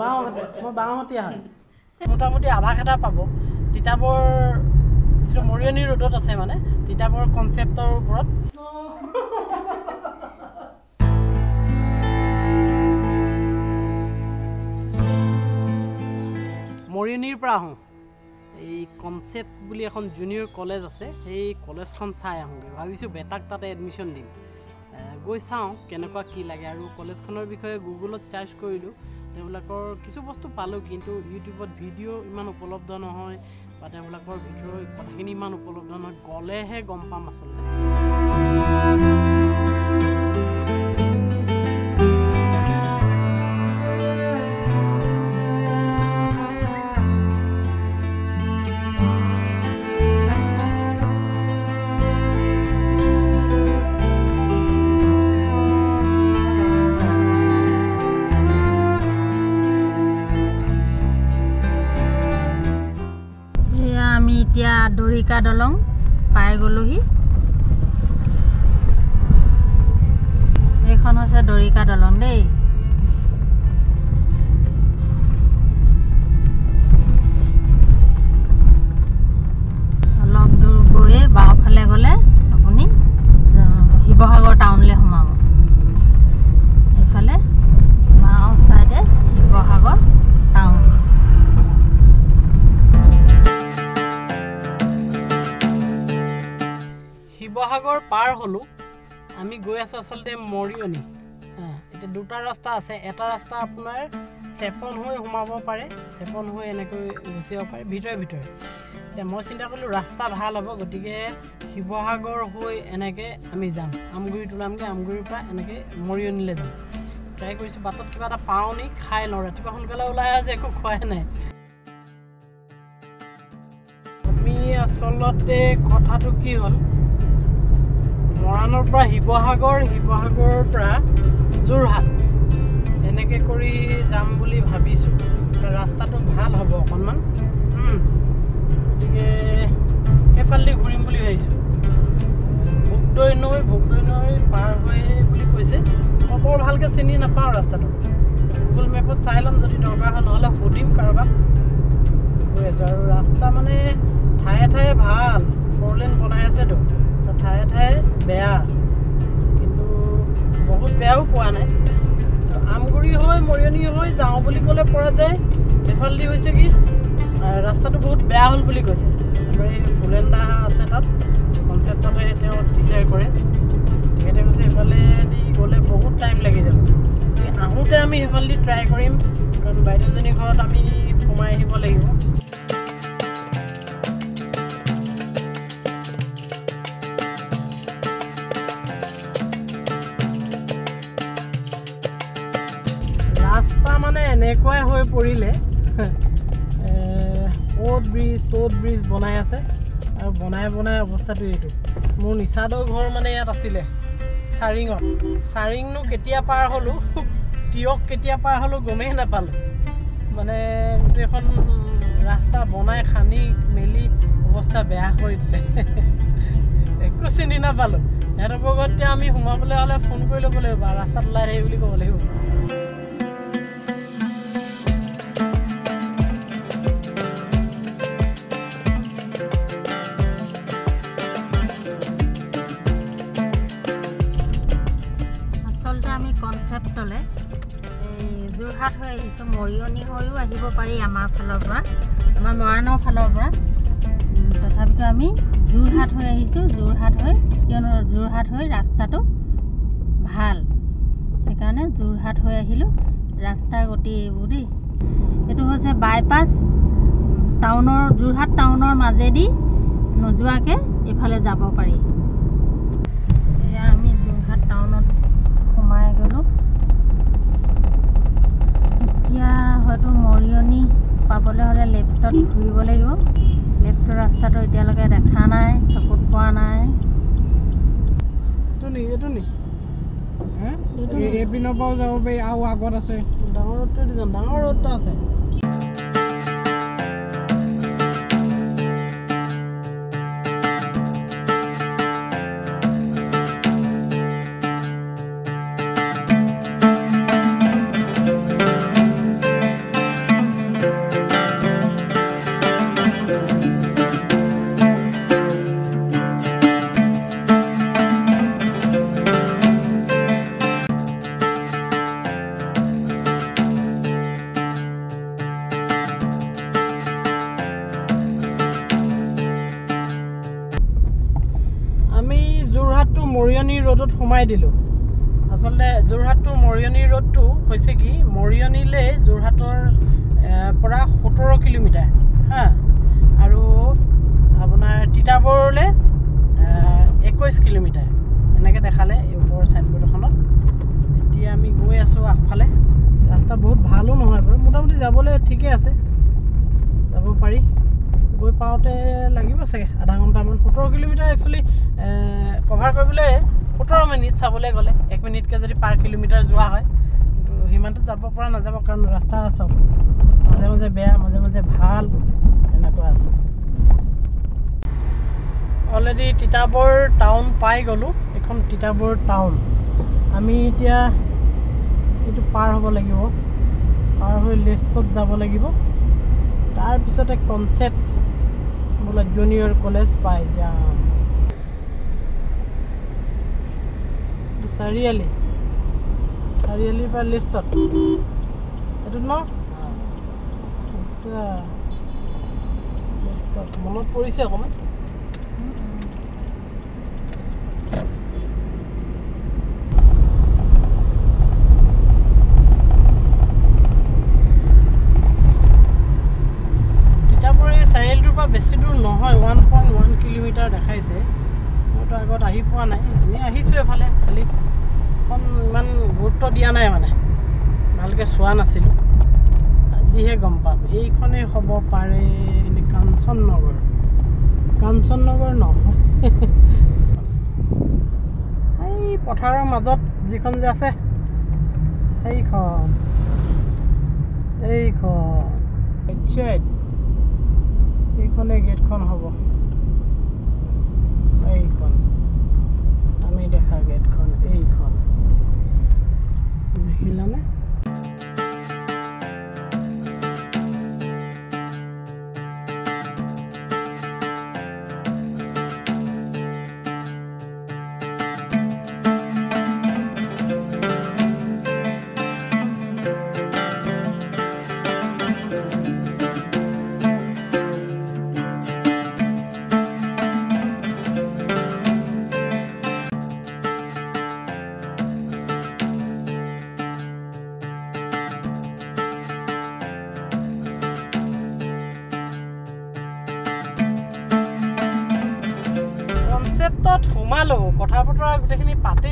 বাওঁহতীয়া হয় মোটামুটি আভাস এটা পাব তিতাবৰ যিটো মৰিয়নি ৰোডত আছে মানে তিতাবৰ কনচেপ্টৰ ওপৰত মৰিয়নিৰ পৰা আহোঁ এই কনচেপ্ট বুলি এখন জুনিয়ৰ কলেজ আছে সেই কলেজখন চাই আহোঁগৈ ভাবিছোঁ বেটাক তাতে এডমিশ্যন দিম গৈ চাওঁ কেনেকুৱা কি লাগে আৰু কলেজখনৰ বিষয়ে গুগলত চাৰ্চ কৰিলোঁ তেওঁলোকৰ কিছু বস্তু পালোঁ কিন্তু ইউটিউবত ভিডিঅ' ইমান উপলব্ধ নহয় বা তেওঁলোকৰ ভিতৰৰ কথাখিনি ইমান উপলব্ধ নহয় গ'লেহে গম পাম আচলতে এতিয়া দৰিকা দলং পাই গলোহি এইখন হৈছে দৰিকা দলং দেই অলপ দূৰ গৈ বাওঁফালে গ'লে আপুনি শিৱসাগৰ টাউনলৈ সোমাব এইফালে বাওঁ চাইডে শিৱসাগৰ টাউন শিৱসাগৰ পাৰ হ'লোঁ আমি গৈ আছোঁ আচলতে মৰিয়নি এতিয়া দুটা ৰাস্তা আছে এটা ৰাস্তা আপোনাৰ চেপন হৈ সোমাব পাৰে চেপন হৈ এনেকৈ গুচি যাব পাৰে ভিতৰে এতিয়া মই চিন্তা কৰিলোঁ ৰাস্তা ভাল হ'ব গতিকে শিৱসাগৰ হৈ এনেকৈ আমি যাম আমগুৰিত ওলামগৈ আমগুৰিৰ পৰা এনেকৈ মৰিয়নিলৈ যাম ট্ৰাই কৰিছোঁ বাটত কিবা এটা পাওঁ নি খাই লওঁ ৰাতিপুৱা সোনকালে ওলাই আছে একো খোৱাই নাই আমি আচলতে কথাটো কি হ'ল মৰাণৰ পৰা শিৱসাগৰৰ পৰা যোৰহাট এনেকৈ কৰি যাম বুলি ভাবিছোঁ ৰাস্তাটো ভাল হ'ব অকণমান গতিকে সেইফালেদি ঘূৰিম বুলি ভাবিছোঁ ভোগদৈ নৈ পাৰ হৈ বুলি কৈছে মই বৰ ভালকৈ চিনি নাপাওঁ ৰাস্তাটো গুগল মেপত চাই ল'ম যদি দৰকাৰ হয় নহ'লে সুধিম কাৰোবাক গৈ আছোঁ আৰু ৰাস্তা মানে ঠায়ে ঠায়ে ভাল 4 লেন বনাই আছেতো ঠায়ে ঠায়ে বেয়া কিন্তু বহুত বেয়াও পোৱা নাই আমগুৰি হৈ মৰিয়নি হৈ যাওঁ বুলি ক'লে পৰা যায় সেইফালেদি হৈছে কি ৰাস্তাটো বহুত বেয়া হ'ল বুলি কৈছে আমাৰ এই ফুলেন্দা আছে তাত কনচেপ্টতে তেওঁ টিচাৰ কৰে তেখেতে কৈছে সেইফালেদি গ'লে বহুত টাইম লাগি যাব আহোঁতে আমি সেইফালেদি ট্ৰাই কৰিম কাৰণ বাইদেউজনীৰ ঘৰত আমি সোমাই আহিব লাগিব ৰাস্তা মানে এনেকুৱাই হৈ পৰিলে ত'ত ব্ৰিজ বনাই আছে আৰু বনাই অৱস্থাটো এইটো মোৰ নিচাদৰ ঘৰ মানে ইয়াত আছিলে চাৰিংনো কেতিয়া পাৰ হ'লোঁ তিয়ক কেতিয়া পাৰ হ'লোঁ গমেই নাপালোঁ মানে গোটেইখন ৰাস্তা বনাই খান্দি মেলি অৱস্থা বেয়া কৰি দিলে একো চিনি নাপালোঁ সিহঁতৰ ঘৰত এতিয়া আমি সোমাবলৈ হ'লে ফোন কৰি ল'ব লাগিব ৰাস্তাত ওলাই আহি বুলি ক'ব লাগিব কনচেপ্টলে এই যোৰহাট হৈ আহিছোঁ মৰিয়নি হৈও আহিব পাৰি আমাৰ ফালৰ পৰা আমাৰ মৰাণৰ ফালৰ পৰা তথাপিতো আমি যোৰহাট হৈ আহিছোঁ কিয়নো যোৰহাট হৈ ৰাস্তাটো ভাল সেইকাৰণে যোৰহাট হৈ আহিলোঁ ৰাস্তাৰ গতি এইবোৰ দেই এইটো হৈছে বাইপাছ যোৰহাট টাউনৰ মাজেদি নোযোৱাকৈ এইফালে যাব পাৰি এয়া আমি যোৰহাট টাউনত সোমাই গ'লোঁ এতিয়া হয়তো মৰিয়নি পাবলৈ হ'লে লেফ্টত ঘূৰিব লাগিব লেফ্টৰ ৰাস্তাটো এতিয়ালৈকে দেখা নাই চকুত পোৱা নাই এইটো নি এইপিনৰ পৰাও যাব পাৰি আৰু আগত আছে ডাঙৰ ৰোডটো আছে মৰিয়নি ৰোডত সোমাই দিলোঁ আচলতে যোৰহাটৰ মৰিয়নি ৰোডটো হৈছে কি মৰিয়নিলৈ যোৰহাটৰ পৰা 17 কিলোমিটাৰ হা আৰু আপোনাৰ তিতাবৰলৈ 21 কিলোমিটাৰ এনেকৈ দেখালে এই ওপৰৰ চাইনবোৰ্ড এখনত এতিয়া আমি গৈ আছোঁ আগফালে ৰাস্তা বহুত ভালো নহয় বাৰু মোটামুটি যাবলৈ ঠিকে আছে যাব পাৰি গৈ পাওঁতে লাগিব চাগে আধা ঘণ্টামান 17 কিলোমিটাৰ একচুৱেলি কভাৰ কৰিবলৈ 17 মিনিট চাবলৈ গ'লে 1 মিনিটকৈ যদি পাৰ কিলোমিটাৰ যোৱা হয় কিন্তু সিমানটো যাব পৰা নাযাব কাৰণ ৰাস্তা চব মাজে মাজে বেয়া মাজে মাজে ভাল এনেকুৱা আছে অলৰেডি তিতাবৰ টাউন পাই গ'লোঁ এখন তিতাবৰ টাউন আমি এতিয়া এইটো পাৰ হ'ব লাগিব পাৰ হৈ লেফ্টত যাব লাগিব তাৰপিছতে কনচেপ্ট বোলে জুনিয়ৰ কলেজ পাই যাম চাৰিআলিৰ পৰা লেফ্টত এইটোত ন আচ্ছা লেফ্টত মনত পৰিছে অকণমান বেছি দূৰ নহয় 1.1 কিলোমিটাৰ দেখাইছে মইতো আগত আহি পোৱা নাই এনেই আহিছোঁ এফালে খালি এখন ইমান গুৰুত্ব দিয়া নাই মানে ভালকৈ চোৱা নাছিলোঁ আজিহে গম পাম এইখনেই হ'ব পাৰে এনে কাঞ্চননগৰ নহয় এই পথাৰৰ মাজত যিখন যে আছে সেইখন এইখনে গেটখন হ'ব এইখন আমি দেখা গেটখন এইখন দেখিলানে কনচেপ্টত সোমালোঁ কথা বতৰা গোটেইখিনি পাতি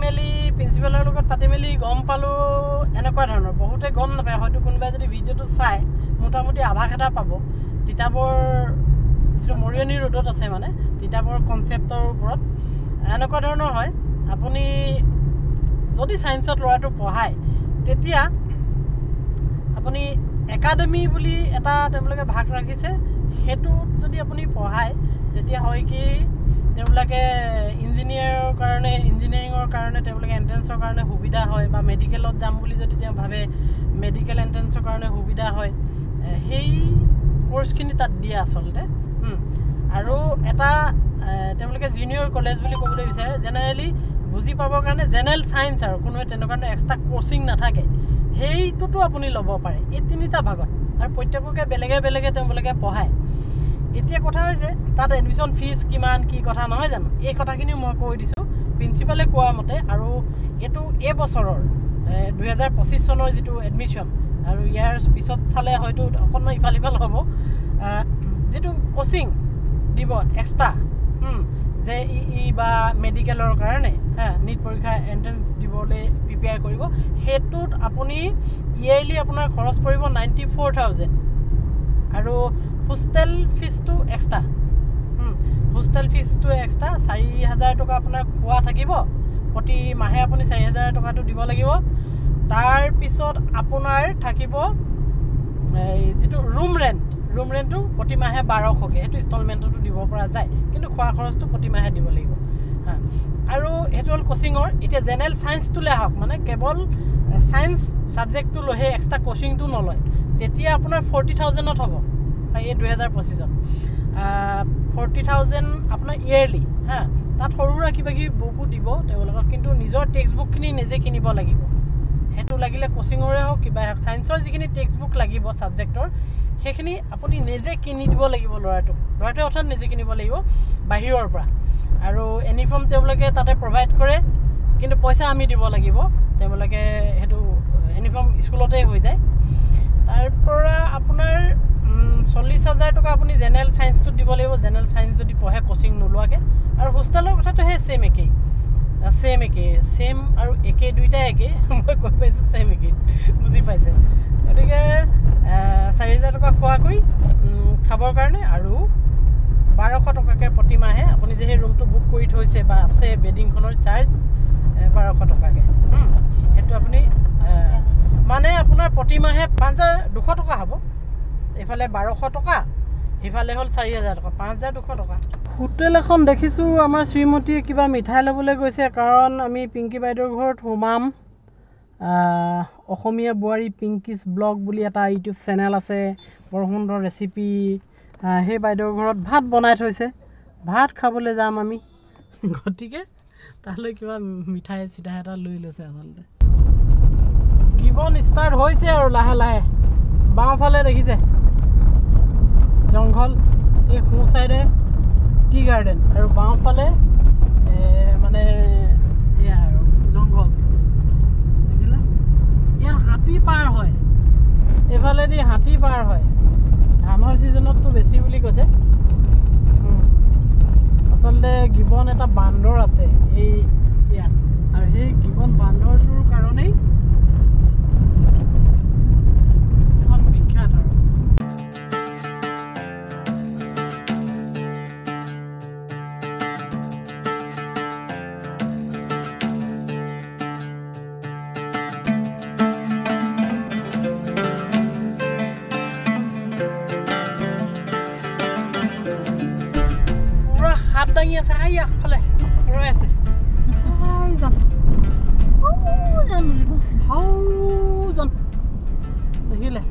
মেলি প্ৰিন্সিপালৰ লগত পাতি মেলি গম পালোঁ এনেকুৱা ধৰণৰ বহুতে গম নাপায় হয়তো কোনোবাই যদি ভিডিঅ'টো চাই মোটামুটি আভাস এটা পাব তিতাবৰ যিটো মৰিয়নি ৰোডত আছে মানে তিতাবৰ কনচেপ্টৰ ওপৰত এনেকুৱা ধৰণৰ হয় আপুনি যদি ছায়েন্সত ল'ৰাটো পঢ়ায় তেতিয়া আপুনি একাডেমি বুলি এটা তেওঁলোকে ভাগ ৰাখিছে সেইটোত যদি আপুনি পঢ়ায় তেতিয়া হয় কি তেওঁলোকে ইঞ্জিনিয়াৰিঙৰ কাৰণে তেওঁলোকে এণ্ট্ৰেঞ্চৰ কাৰণে সুবিধা হয় বা মেডিকেলত যাম বুলি যদি তেওঁ ভাবে মেডিকেল এণ্ট্ৰেঞ্চৰ কাৰণে সুবিধা হয় সেই কোৰ্চখিনি তাত দিয়ে আচলতে আৰু এটা তেওঁলোকে জুনিয়ৰ কলেজ বুলি ক'বলৈ বিচাৰে জেনেৰেলি বুজি পাবৰ কাৰণে জেনেৰেল ছায়েন্স আৰু কোনো তেনেকুৱা এক্সট্ৰা কোচিং নাথাকে সেইটোতো আপুনি ল'ব পাৰে এই তিনিটা ভাগত আৰু প্ৰত্যেককে বেলেগে তেওঁলোকে পঢ়ায় এতিয়া কথা হৈছে তাত এডমিশ্যন ফিজ কিমান কি কথা নহয় জানো এই কথাখিনি মই কৈ দিছোঁ প্ৰিন্সিপালে কোৱা মতে আৰু এইটো এই বছৰৰ 2025 চনৰ যিটো এডমিশ্যন আৰু ইয়াৰ পিছত চালে হয়তো অকণমান ইফাল হ'ব যিটো কোচিং দিব এক্সট্ৰা যে বা মেডিকেলৰ কাৰণে নীট পৰীক্ষা এণ্ট্ৰেঞ্চ দিবলৈ প্ৰিপেয়াৰ কৰিব সেইটোত আপুনি ইয়েৰলি আপোনাৰ খৰচ পৰিব 94,000 আৰু হোষ্টেল ফিজটো এক্সট্ৰা 4,000 টকা আপোনাৰ খোৱা থাকিব প্ৰতি মাহে আপুনি 4,000 টকাটো দিব লাগিব তাৰপিছত আপোনাৰ থাকিব এই যিটো ৰুম ৰেণ্টটো প্ৰতি মাহে 1200কৈ সেইটো ইনষ্টলমেণ্টতো দিব পৰা যায় কিন্তু খোৱা খৰচটো প্ৰতি মাহে দিব লাগিব আৰু সেইটো হ'ল কোচিঙৰ এতিয়া জেনেৰেল ছায়েন্সটোলৈ আহক মানে কেৱল ছায়েন্স ছাবজেক্টটো লৈ সেই এক্সট্ৰা কোচিংটো নলয় তেতিয়া আপোনাৰ 40,000ত হ'ব এই 2025ত 40,000 আপোনাৰ ইয়েৰলি তাত সৰু সুৰা কিবা কিবি বুকো দিব তেওঁলোকক কিন্তু নিজৰ টেক্সট বুকখিনি নিজে কিনিব লাগিব সেইটো লাগিলে কোচিঙৰে হওক কিবা হওক ছায়েন্সৰ যিখিনি টেক্সট বুক লাগিব ছাবজেক্টৰ সেইখিনি আপুনি নিজে কিনি দিব লাগিব ল'ৰাটোৱে অৰ্থাৎ নিজে কিনিব লাগিব বাহিৰৰ পৰা আৰু ইউনিফৰ্ম তেওঁলোকে তাতে প্ৰভাইড কৰে কিন্তু পইচা আমি দিব লাগিব তেওঁলোকে সেইটো ইউনিফৰ্ম স্কুলতেই হৈ যায় তাৰ পৰা আপোনাৰ 40,000 টকা আপুনি জেনেৰেল সায়েন্সটো দিব লাগিব জেনেৰেল সায়েন্স যদি পঢ়ে কোচিং নোলোৱাকৈ আৰু হোষ্টেলৰ কথাটো সেই সেম একেই সেম আৰু একে দুইটা একে মই কৈ পাইছোঁ সেম একে বুজি পাইছে গতিকে 4,000 টকা খোৱাকৈ খাবৰ কাৰণে আৰু 1200 টকাকৈ প্ৰতি মাহে আপুনি যে সেই ৰুমটো বুক কৰি থৈছে বা আছে বেডিংখনৰ চাৰ্জ 1200 টকাকৈ সেইটো আপুনি মানে আপোনাৰ প্ৰতি মাহে 5,200 টকা হ'ব এইফালে 1200 টকা সিফালে হ'ল 4,000 টকা 5,200 টকা হোটেল এখন দেখিছোঁ আমাৰ শ্ৰীমতীয়ে কিবা মিঠাই ল'বলৈ গৈছে কাৰণ আমি পিংকি বাইদেউৰ ঘৰত সোমাম অসমীয়া বোৱাৰী পিংকিছ ব্লগ বুলি এটা ইউটিউব চেনেল আছে বৰ সুন্দৰ ৰেচিপি সেই বাইদেউৰ ঘৰত ভাত বনাই থৈছে ভাত খাবলৈ যাম আমি গতিকে তালৈ কিবা মিঠাই চিঠাই এটা লৈ লৈছে আচলতে গিবন ষ্টাৰ্ট হৈছে আৰু লাহে লাহে বাওঁফালে দেখিছে জংঘল এই সোঁ চাইডে টি গাৰ্ডেন আৰু বাওঁফালে মানে এয়া আৰু জংঘল দেখিলে ইয়াত হাতী পাৰ হয় এইফালেদি হাতী পাৰ হয় ধানৰ ছিজনততো বেছি বুলি কৈছে আচলতে গিবন এটা বান্দৰ আছে এই ইয়াত আৰু সেই গিবন বান্দৰটোৰ কাৰণেই এখন বিখ্যাত আৰু হাত দাঙি আছে আই আগফালে ৰৈ আছে দেখিলে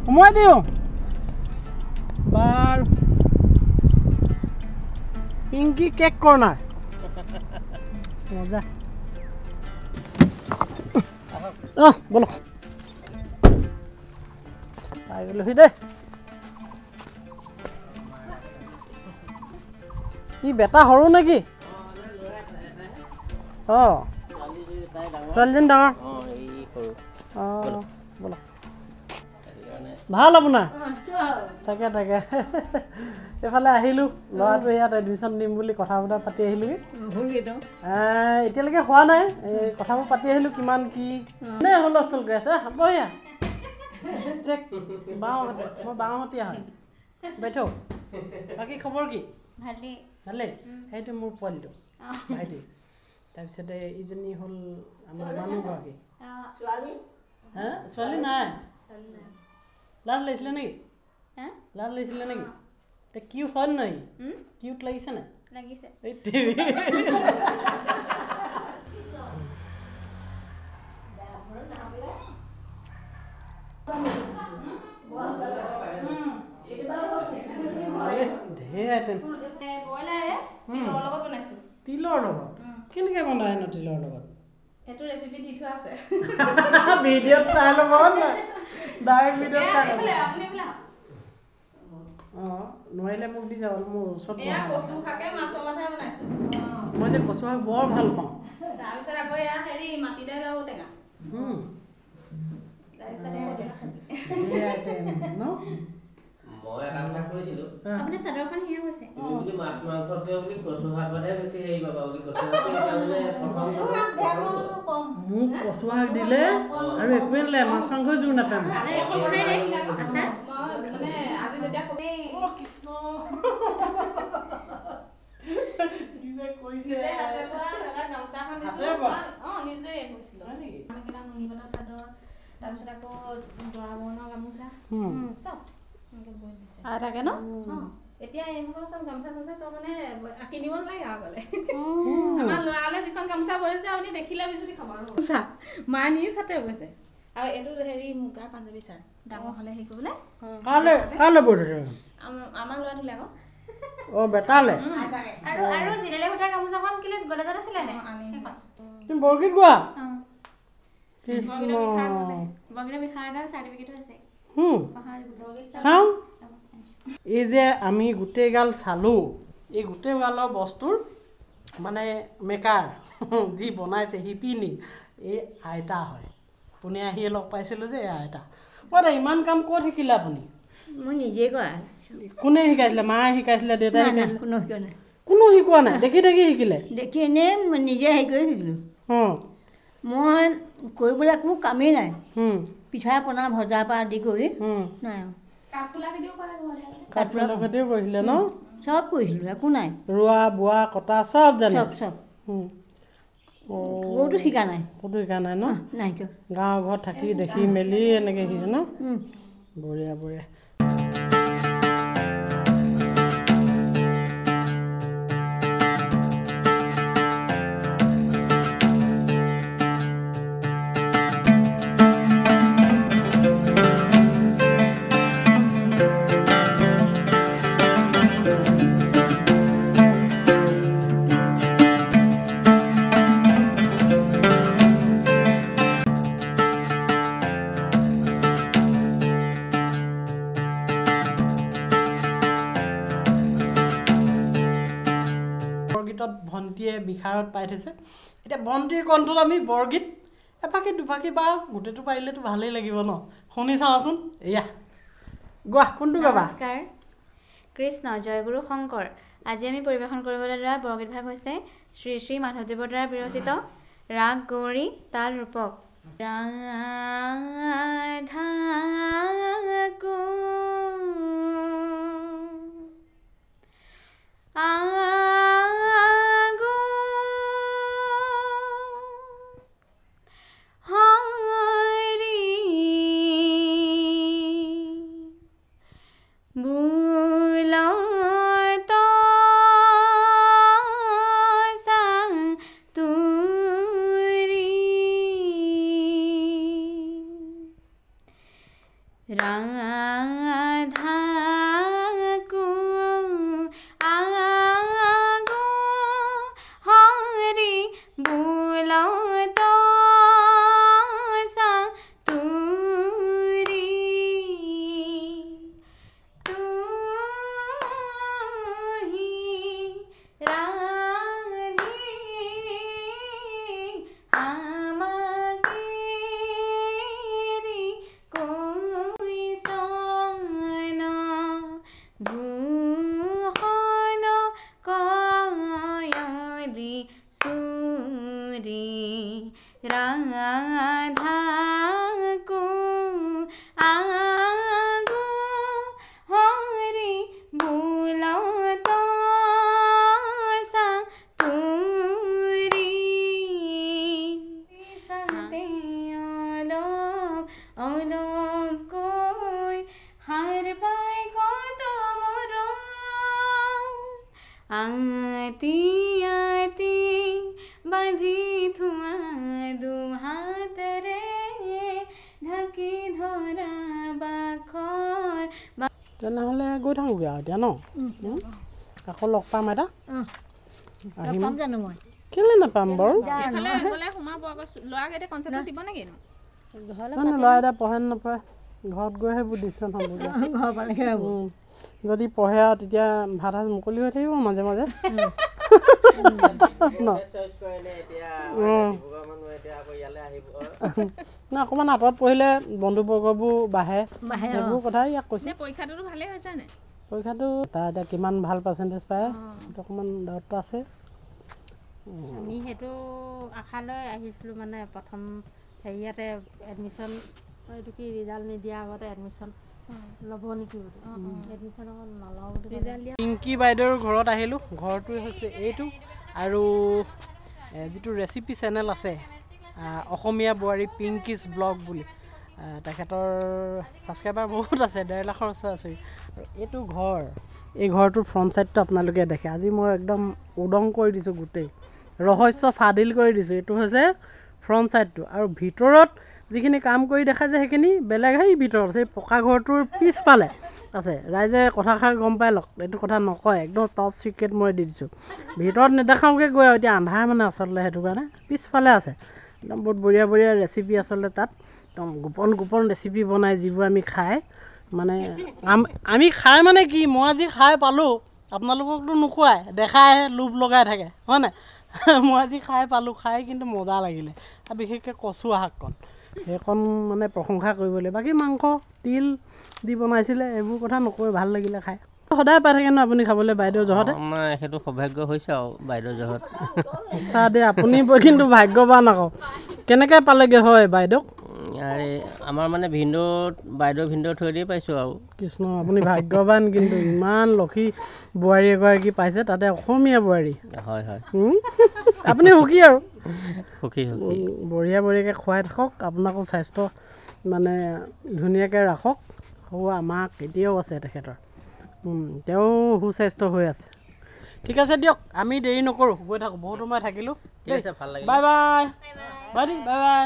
সময় দিওঁ বাৰু পিংকি কেক কৰ্ণাৰ মজা বলক পাই গ'লোহি দেই ই বেটা সৰু নেকি অঁ ছোৱালীজনী ডাঙৰ অঁ ব'লক ভাল আপোনাৰ তাকে তাকে এইফালে আহিলোঁ ল'ৰাটো ইয়াত এডমিশ্যন দিম বুলি কথা বতৰা পাতি আহিলোঁ এতিয়ালৈকে হোৱা নাই এই কথাবোৰ পাতি আহিলোঁ কিমান কি নে হুলস্থুল কৰি আছে বঢ়িয়া চেক বাওঁহতে মই বাওঁহতীয়া হয় বাইদেউ বাকী খবৰ কি ভালেই সেইটো মোৰ পোৱালিটো ভাইটি তাৰপিছতে ইজনী হ'ল আমাৰ মানুহগৰাকী হা ছোৱালী নাই লাজ লাগিছিলে নেকি লাজ লাগিছিলে নেকি এতিয়া কিউট হয় নাই কিউট লাগিছে নাই লাগিছে তিলৰ লগত কেনেকৈ বনাই ন তিলৰ লগত সেইটো ৰেচিপি দি থোৱা আছে ভিডিঅ'ত চাই ল'ব ডাইৰেক্ট ভিডিঅ'ত চাই ল'ব অঁ নোৱাৰিলে মোক দি যাব মোৰ ওচৰত কচু শাকে মাছৰ মাথাই বনাইছোঁ মই যে কচু শাক বৰ ভাল পাওঁ তাৰপিছত আকৌ এয়া হেৰি মাটি দাইল আৰু টেঙা মই এটা কথা কৈছিলোঁ আপুনি চাদৰখন হিয়া গৈছে বুলি মাছ মাংসতকৈ বুলি কচু শাকতহে বেছি হেৰি পাবা বুলি কচু মোক কচু শাক দিলে আৰু একোৱে নালাগে মাছ মাংস জোৰ নাপাম তাৰপিছত আকৌ দৰা বৰণৰ গামোচা চব থাকে ন এতিয়া এইবোৰ চব গামোচা চামোচা চব মানে কিনিব নালাগে আৰু গ'লে আমাৰ ল'ৰালে যিখন গামোচা পৰিছে আপুনি দেখিলে বিচুতি খাব আৰু মায়ে নি চাতে গৈছে আৰু এইটো হেৰি মুগাৰ পাঞ্জাবী চাৰ ডাঙৰ হ'লে হেৰি কৰিবলৈ আমাৰ ল'ৰা ধুলে আকৌ অঁ বেটালে আৰু জিলালে সূতাৰ গামোচাখন কিলে গলেজত আছিলে নে তুমি বৰগীত গোৱা বৰগীতৰ বিষাৰ এটা চাৰ্টিফিকেটো আছে চাওঁ এই যে আমি গোটেইগাল চালোঁ এই গোটেইগালৰ বস্তুৰ মানে মেকাৰ যি বনাইছে শিপিনী এই আইতা হয় আপুনি আহিয়ে লগ পাইছিলোঁ যে এই আইতা দাদা ইমান কাম ক'ত শিকিলে আপুনি মই নিজে কৰা কোনে শিকাইছিলে মায়ে শিকাইছিলে দেউতাই শিকাইছিলে কোনো শিকা নাই কোনো শিকোৱা নাই দেখি দেখি শিকিলে দেখি এনেই নিজে হেৰি কৰি শিকিলোঁ অঁ মই কৰিবলৈ একো কামেই নাই পিঠা পনা ভজাৰ পৰা আদি কৰি নাই কাঠফুলাখতিও কৰিছিলে ন চব কৰিছিলোঁ একো নাই ৰোৱা বোৱা কটা চব জানে চব চব ক'তো শিকা নাই ক'তো শিকা নাই ন নাই কিয় গাঁৱৰ ঘৰত থাকি দেখি মেলি এনেকৈ শিকিছে ন বঢ়িয়া বঢ়িয়া বৰগীতত ভণ্টিয়ে বিহাৰত পাই থৈছে এতিয়া ভণ্টিৰ কণ্ঠত আমি বৰগীত এফাকি দুফাকি বা গোটেইটো পাৰিলেতো ভালেই লাগিব ন শুনি চাওঁচোন এয়া গোৱা কোনটো গাবা নমস্কাৰ কৃষ্ণ জয়গুৰু শংকৰ আজি আমি পৰিৱেশন কৰিবলৈ লোৱা বৰগীত ভাগ হৈছে শ্ৰী শ্ৰী মাধৱদেৱৰ দ্বাৰা বিৰচিত ৰাগ গৌৰী তাল ৰূপক ৰাধা কো राधा को आगो हरि बोलो तो सा तुरी तू ही राधे राधा को आगो हरि बोलो तो सा तुरी सहते ओलोप कोई हर पाए को तो मोरो आती आती बांधी थुआ दो हाथ रे ढकी धरा बाखर তেনেহ'লে গৈ থাকোঁগৈ আৰু এতিয়া ন আকৌ লগ পাম এটা আহিম পাম জানো মই কেলে নাপাম বাৰু ল'ৰা এটা পঢ়ে নপঢ়ে ঘৰত গৈ সেইবোৰ ডিচিশ্যন হ'বগৈ ঘৰ পালেহে হ'ব যদি পঢ়ে আৰু তেতিয়া ভাত সাজ মুকলি হৈ থাকিব মাজে মাজে না অকণমান আঁতৰত পঢ়িলে বন্ধুবৰ্গবোৰ বাঢ়ে সেইবোৰ কথা ইয়াক কৈছে পৰীক্ষাটোতো ভালেই হৈছে নে পৰীক্ষাটো তাৰ এতিয়া কিমান ভাল পাৰ্চেণ্টেজ পায় সেইটো অকণমান ডাউটটো আছে আমি সেইটো আশা লৈ আহিছিলোঁ মানে প্ৰথম হেৰিয়াতে এডমিশ্যন এইটো কি ৰিজাল্ট নিদিয়াৰ আগতে এডমিশ্যন ল'ব নেকি এডমিশ্যন অকণ নলওঁ ৰিজাল্ট দিয়া পিংকি বাইদেউৰ ঘৰত আহিলোঁ ঘৰটো হৈছে এইটো আৰু যিটো ৰেচিপি চেনেল আছে অসমীয়া বোৱাৰী পিংকিজ ব্লগ বুলি তেখেতৰ ছাবস্ক্ৰাইবাৰ বহুত আছে 1.5 লাখৰ ওচৰা-ওচৰি আৰু এইটো ঘৰ এই ঘৰটোৰ ফ্ৰণ্ট ছাইডটো আপোনালোকে দেখে আজি মই একদম উদং কৰি দিছোঁ গোটেই ৰহস্য ফাদিল কৰি দিছোঁ এইটো হৈছে ফ্ৰণ্ট ছাইডটো আৰু ভিতৰত যিখিনি কাম কৰি দেখা যায় সেইখিনি বেলেগ সেই ভিতৰত সেই পকা ঘৰটোৰ পিছফালে আছে ৰাইজে কথাষাৰ গম পাই লওক এইটো কথা নকয় একদম টপ চিক্ৰেট মই দি দিছোঁ ভিতৰত নেদেখাওঁগৈ গৈ আৰু এতিয়া আন্ধাৰ মানে আচলতে সেইটো কাৰণে পিছফালে আছে একদম বহুত বঢ়িয়া বঢ়িয়া ৰেচিপি আচলতে তাত একদম গোপন গোপন ৰেচিপি বনাই যিবোৰ আমি খাই মানে আমি খাই মানে কি মই আজি খাই পালোঁ আপোনালোককতো নোখোৱাই দেখাইহে লোভ লগাই থাকে হয় নাই মই আজি খাই পালোঁ খাই কিন্তু মজা লাগিলে আৰু বিশেষকৈ কচু শাককণ সেইকণ মানে প্ৰশংসা কৰিব লাগিব বাকী মাংস তিল দি বনাইছিলে এইবোৰ কথা নকয় ভাল লাগিলে খাই সদায় পাই থাকে ন আপুনি খাবলৈ বাইদেউ জহতে নাই সেইটো সৌভাগ্য হৈছে আৰু বাইদেউ জহত সঁচা দে আপুনি কিন্তু ভাগ্যৱান আকৌ কেনেকৈ পালেগৈ হয় বাইদেউক আৰে আমাৰ মানে বাইদেউ থৈ দিয়ে পাইছোঁ আৰু কৃষ্ণ আপুনি ভাগ্যৱান কিন্তু ইমান লক্ষী বোৱাৰী এগৰাকী পাইছে তাতে অসমীয়া বোৱাৰী হয় হয় আপুনি সুখী আৰু সুখী বঢ়িয়া বঢ়িয়াকৈ খুৱাই থাকক আপোনাকো স্বাস্থ্য মানে ধুনীয়াকৈ ৰাখক সৌ আমাক এতিয়াও আছে তেখেতৰ তেওঁ সুস্বাস্থ্য হৈ আছে ঠিক আছে দিয়ক আমি দেৰি নকৰোঁ গৈ থাকোঁ বহুত সময় থাকিলোঁ ঠিক আছে ভাল লাগিল বাই বাই বাই বাই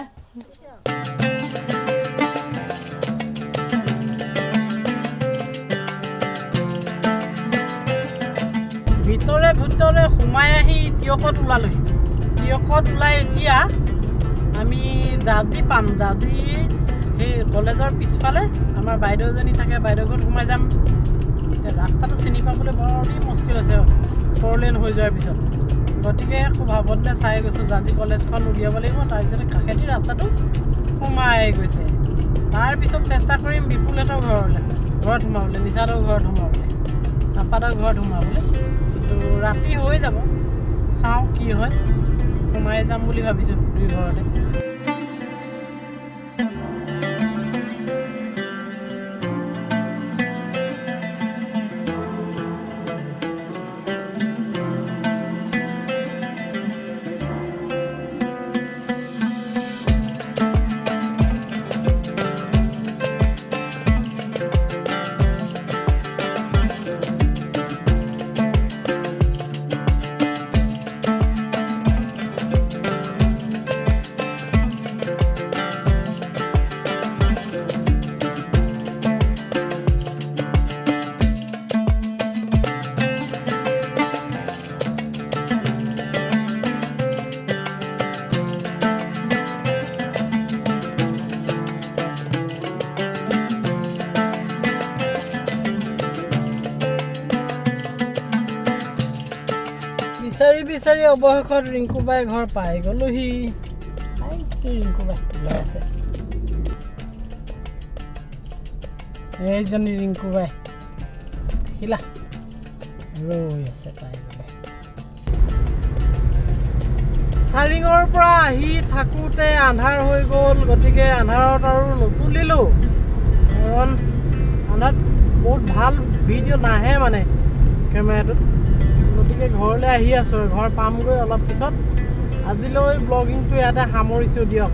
ভিতৰে সোমাই আহি তিয়কত ওলালোহি তিয়কত ওলাই এতিয়া আমি জাজি পাম জাজি সেই কলেজৰ পিছফালে আমাৰ বাইদেউজনী থাকে বাইদেউ ঘৰত সোমাই যাম এতিয়া ৰাস্তাটো চিনি পাবলৈ বৰ মুস্কিল হৈছে 4 লেন হৈ যোৱাৰ পিছত গতিকে খুব সাৱধানে চাই গৈছোঁ জাজি কলেজখন উলিয়াব লাগিব তাৰপিছতে কাষেদি ৰাস্তাটো সোমাই গৈছে তাৰপিছত চেষ্টা কৰিম বিপুলহঁতৰ ঘৰত সোমাবলৈ নিচাদৰ ঘৰত সোমাবলৈ আপাদৰ ঘৰত সোমাবলৈ কিন্তু ৰাতি হৈ যাব চাওঁ কি হয় সোমাই যাম বুলি ভাবিছোঁ দুই ঘৰতে বিচাৰি অৱশেষত ৰিংকুবাই ঘৰ পাই গ'লোহি ৰিংকুবাই ওলাই আছে এইজনী ৰিংকুবাই দেখিলা ৰৈ আছে তাই চাৰিঙৰ পৰা আহি থাকোঁতে আন্ধাৰ হৈ গ'ল গতিকে আন্ধাৰত আৰু নুতুলিলোঁ কাৰণ আন্ধাৰত বহুত ভাল ভিডিঅ' নাহে মানে কেমেৰাটোত গতিকে ঘৰলৈ আহি আছোঁ ঘৰ পামগৈ অলপ পিছত আজিলৈ ব্লগিংটো ইয়াতে সামৰিছোঁ দিয়ক